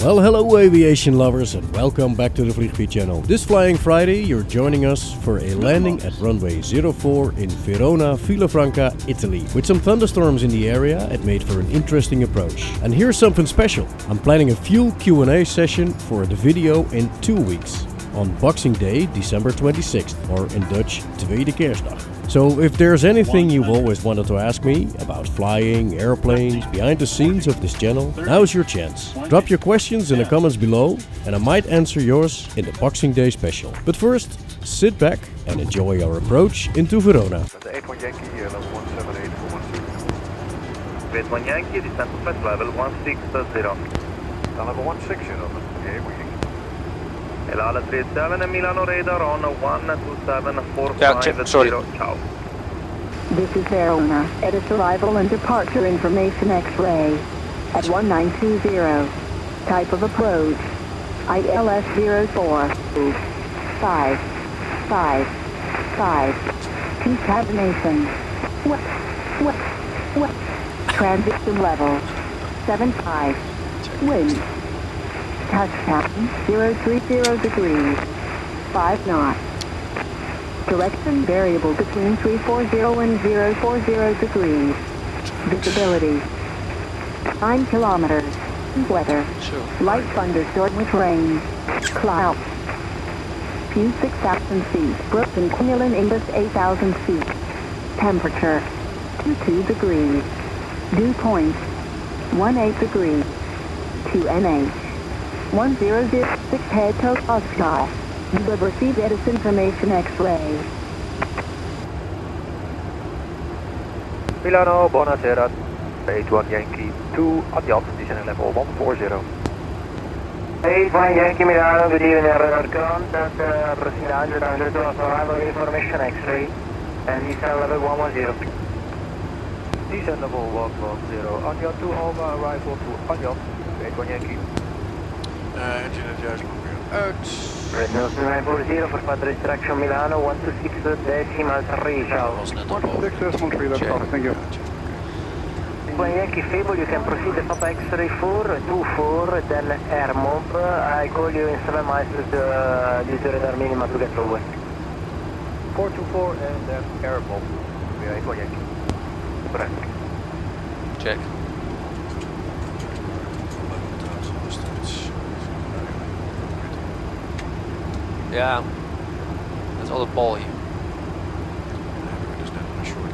Well, hello aviation lovers and welcome back to the Vliegpiet channel. This Flying Friday you're joining us for a landing at Runway 04 in Verona Villafranca, Italy. With some thunderstorms in the area, it made for an interesting approach. And here's something special. I'm planning a fuel Q&A session for the video in 2 weeks. On Boxing Day, December 26th, or in Dutch, Tweede Kerstdag. So if there's anything you've always wanted to ask me about flying, airplanes, behind the scenes of this channel, now's your chance. Drop your questions in the comments below and I might answer yours in the Boxing Day special. But first, sit back and enjoy our approach into Verona. The 81 Yankee, level 178 for 1 Yankee, descent to flight level 160. Level 160, okay, we Elala 37 and Milano radar on 12745. Ciao. This is Verona. Edit arrival and departure information X-ray at 1920. Type of approach ILS 045555. Concatenation. What? Transition level 75. Wind. Touchdown 030 degrees, 5 knots. Direction variable between 340 and 040 degrees. Visibility 9 kilometers. Weather light thunderstorm with rain. Clouds. Few 6,000 feet. Brooklyn Quinlan Indus 8,000 feet. Temperature 22 degrees. Dew point 18 degrees. 2 NH 1006 head to Oscar. You have received Edis information X-ray. Milano, buonasera. 81 Yankee 2, adios, descending level 140. 81 Yankee Milano, good evening, radar contact, proceed 100 to arrival information X-ray, and descend level 110. Descend level 110, adios to Alma, arrival to adios, 81 Yankee. Engine het juist nog weer uit. Return to 940 for further instruction Milano 126 decimal 3, ciao. Dat was net op boven. 126 decimal 3, that's all, thank you. When Yankee Fable, you can proceed to Papa X-ray 424, then air mob. I call you in 7 miles to the radar minima to get lower. 424 and then air mob. Yeah, I call Yankee. Correct. Check. Ja, dat is altijd bal hier. Dus net een short.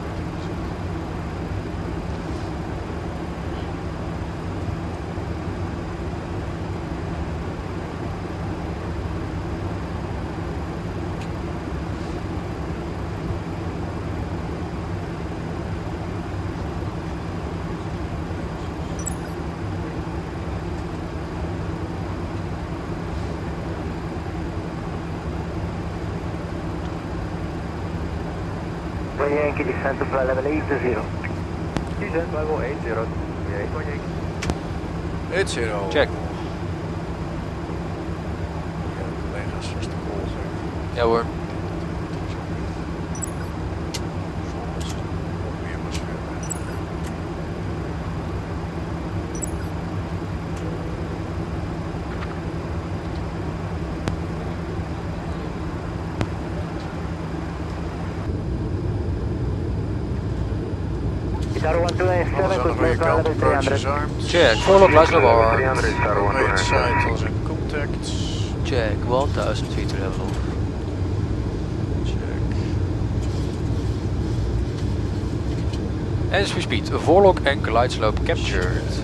Yankee descent to flight level 80. Descent level 80. Yeah, Yankee. 80. Check. Ja, collega's, als de call zegt. Ja hoor. Weer maar sfeer. Star 127 Alles aan de goede kant, approach is armed. Check. Voorlop luister bar. 300 Star Right side 129. als in contact. Check. 1000 feet to level. Check. As we speed. Voorlok en glide slope captured.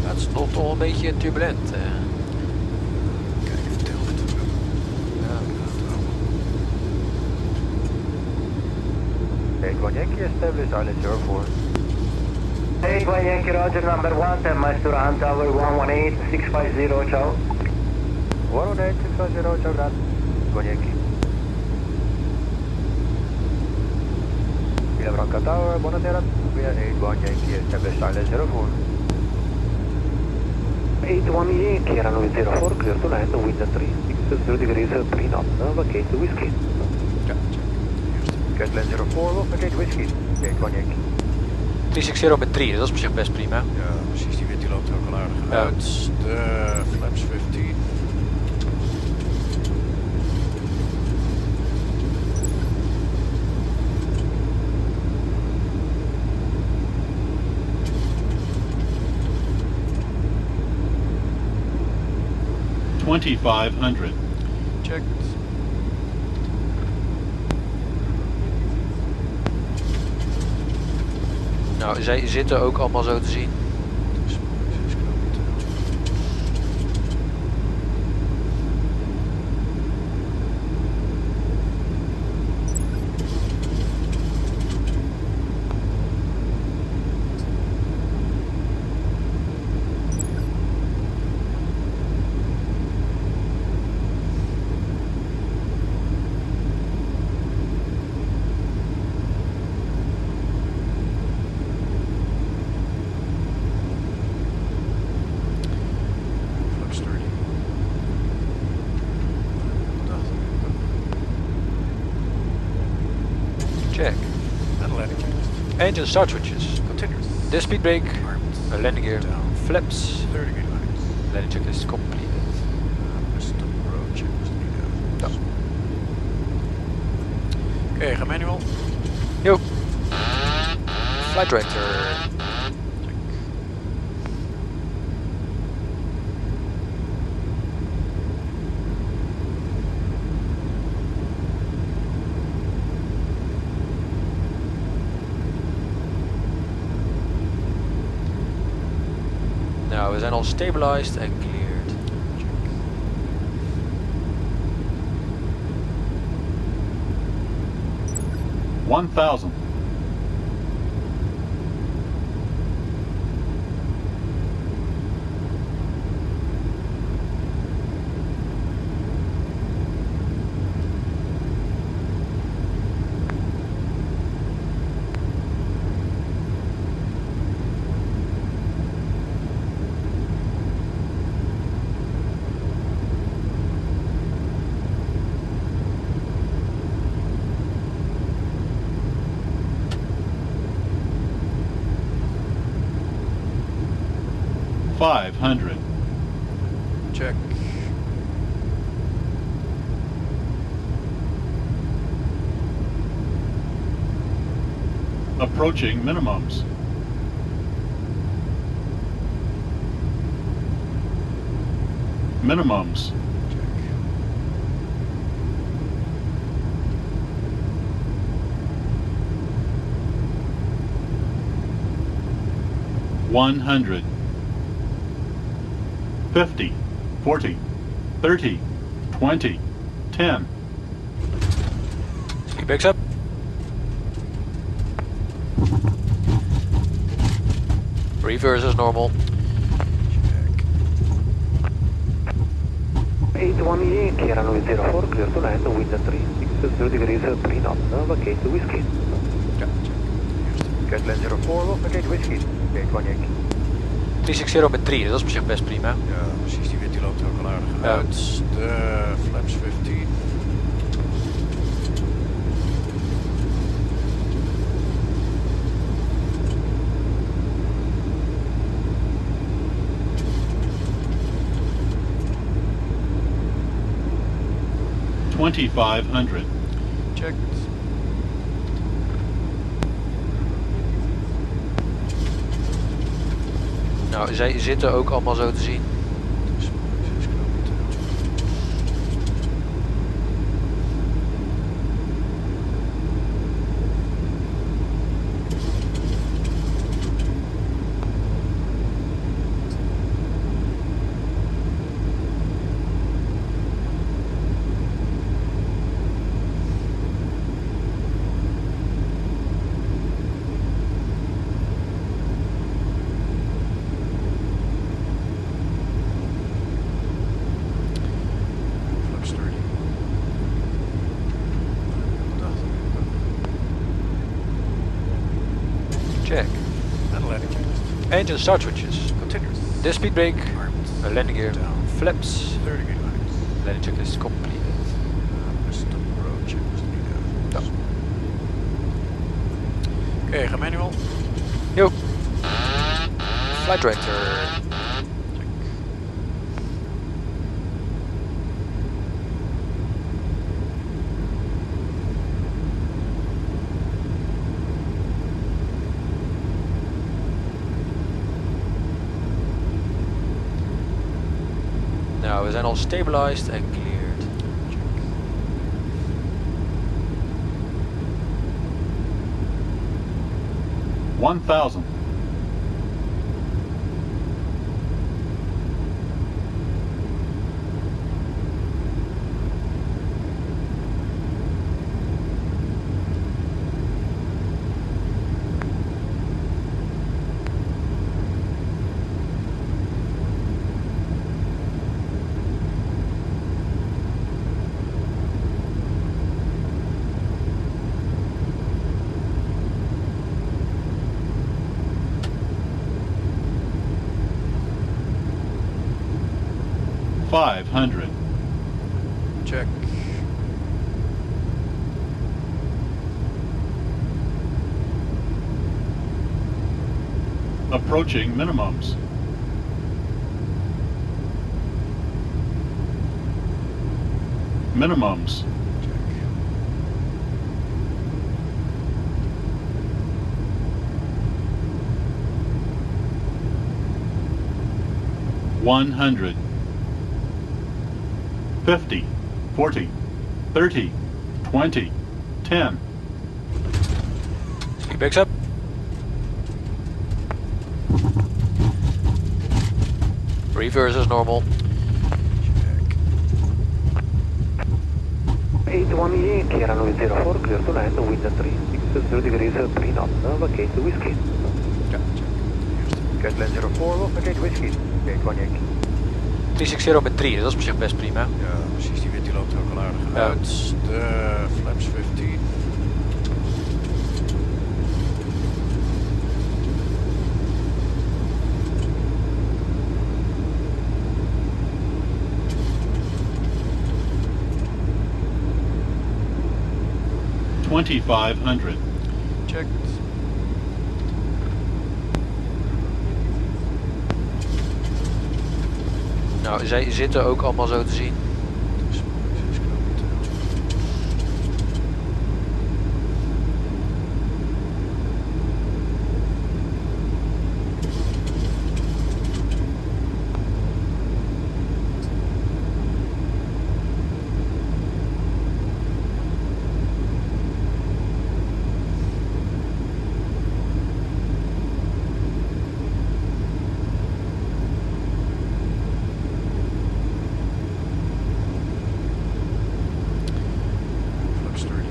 Het is nog toch een beetje turbulent. Kijk, het tilt. Ja, dat allemaal. 81 Yankee established island 04. 81 Yankee Roger number 1, 10 miles to Round Tower 118 650, ciao. 118 650, ciao, Brad. 81 Yankee. Villafranca Tower, buonasera. We are 81 Yankee established island 04. 81 Yankee, runway 04, clear to land, wind at 360 degrees, 3 knots, vacate to whiskey. Ja, check. Juist. Catland 04, Wolf Gate Whiskey. Gate 1 Yankee. 360 met 3, dat is op zich best prima. Ja, precies. Die wind die loopt er ook al aardig Ja. uit. De flaps 15. $2,500. Check. Nou, zij zitten ook allemaal zo te zien. Dus 6 kilometer. Flaps 30. Check. En landing checklist. Engine start switches. Continuous. De speed brake. Armed. Landing gear. Down. Flaps. 30 gate lines. Landing checklist completed. West road checklist needed. Ja. Oké, ga manual. Yo. Flight director. Nou, we zijn al stabilized en cleared. $1,000. $500. Check. Approaching minimums. Minimums. Check. $100. 50, 40, 30, 20, 10. Speed brakes up. Reverse as normal. Check. 81 Yankee, runway 04, clear to land, wind 360 degrees, 3 knots, vacate Whiskey. Ja, check. Eerst. Catland 04, Wolf Gate Whiskey. Gate 1 Yankee. 360 met 3, dat is op zich best prima. Ja, precies. Die wind die loopt er ook al aardig Ja. uit. De flaps 15. $2,500. Checked. Nou, zij zitten ook allemaal zo te zien. Dus 6 kilometer. Flaps 30. Check. En landing checklist. Engine start switches. Continuous. De speed brake. Armed. Landing gear. Down. Flaps. 30 gate lines. Landing checklist completed. West road checklist needed. Ja. Okay, ga manual. Yo. Flight director. Nou, we zijn al stabilized en cleared. Check. 1000. $500. Check. Approaching minimums. Minimums. Check. 100. 50, 40, 30, 20, 10. LIPX up. Reverse as normal. 81 Yankee, runway 04, clear to land, wind 360 degrees, 3 knots, vacate whiskey. Ja, check. Get land 04, will vacate whiskey. 81 Yankee. 360 met 3, dat is op zich best prima. Ja, precies, die wind die loopt er ook al aardig Ja. uit. De flaps 15. $2,500. Checked. Nou, zij zitten ook allemaal zo te zien. Dus, 6 kilometer. Flaps 30.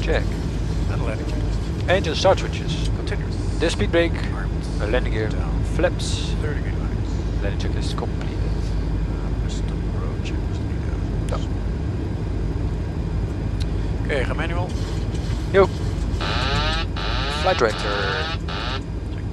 Check. En landing checklist. Engine start switches. Continuous. De speed brake. Armed. Landing gear. Down. Flaps. 30 gate lines. Landing checklist completed. Mr. Road checklist niet Ja. Oké, ga manual. Yo. Flight director. Check.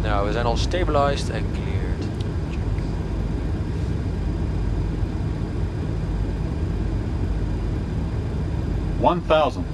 Nou, we zijn al stabilized en cleared. Check. 1,000.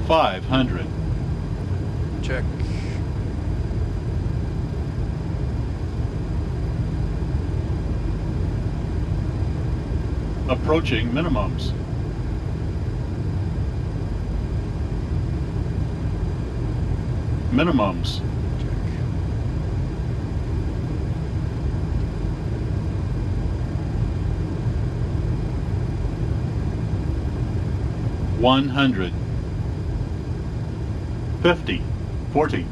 $500. Check. Approaching minimums. Minimums. Check. 100. 50, 40,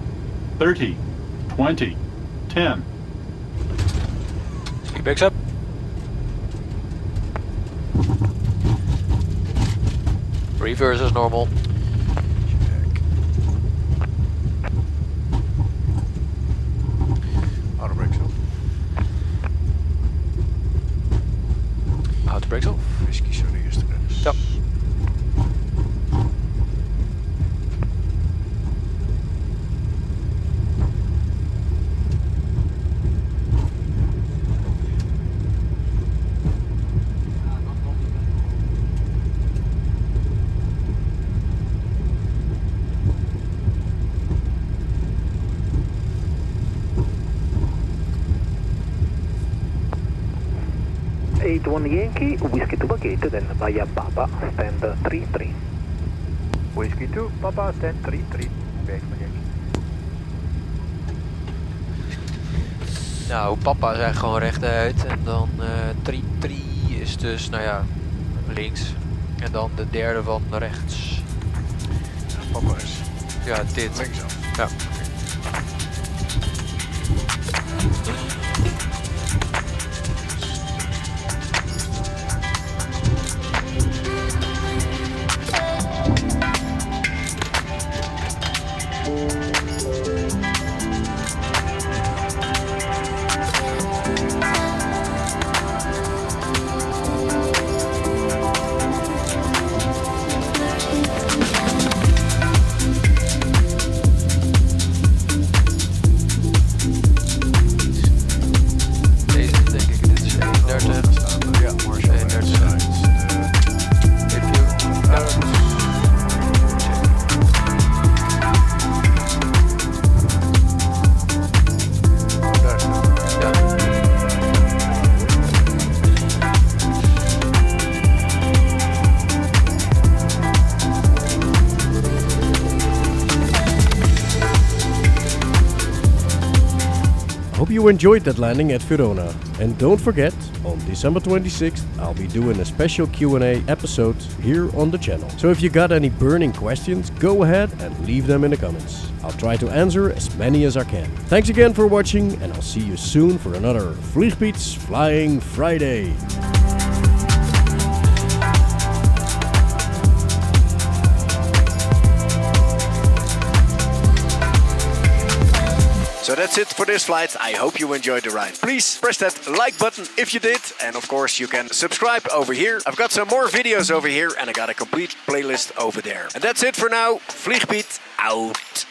30, 20, 10. LIPX up. Reverse is normal. Auto brakes off. Auto brakes off. Whisky zo de eerste grens. Ja. One Yankee, Whiskey 2 Bagate, then via Papa, stand 3-3. Whiskey 2, Papa, stand 3-3. Back van Yankee. Nou, papa is eigenlijk gewoon rechtuit. En dan 3-3 is dus, nou ja, links. En dan de derde van rechts. Ja, papa is Ja, dit. linksaf. Ja. Hope you enjoyed that landing at Verona. And don't forget, on December 26th, I'll be doing a special Q&A episode here on the channel. So if you got any burning questions, go ahead and leave them in the comments. I'll try to answer as many as I can. Thanks again for watching, and I'll see you soon for another Vliegpiet's Flying Friday. So that's it for this flight. I hope you enjoyed the ride. Please press that like button if you did. And of course you can subscribe over here. I've got some more videos over here and I got a complete playlist over there. And that's it for now. Vliegpiet out.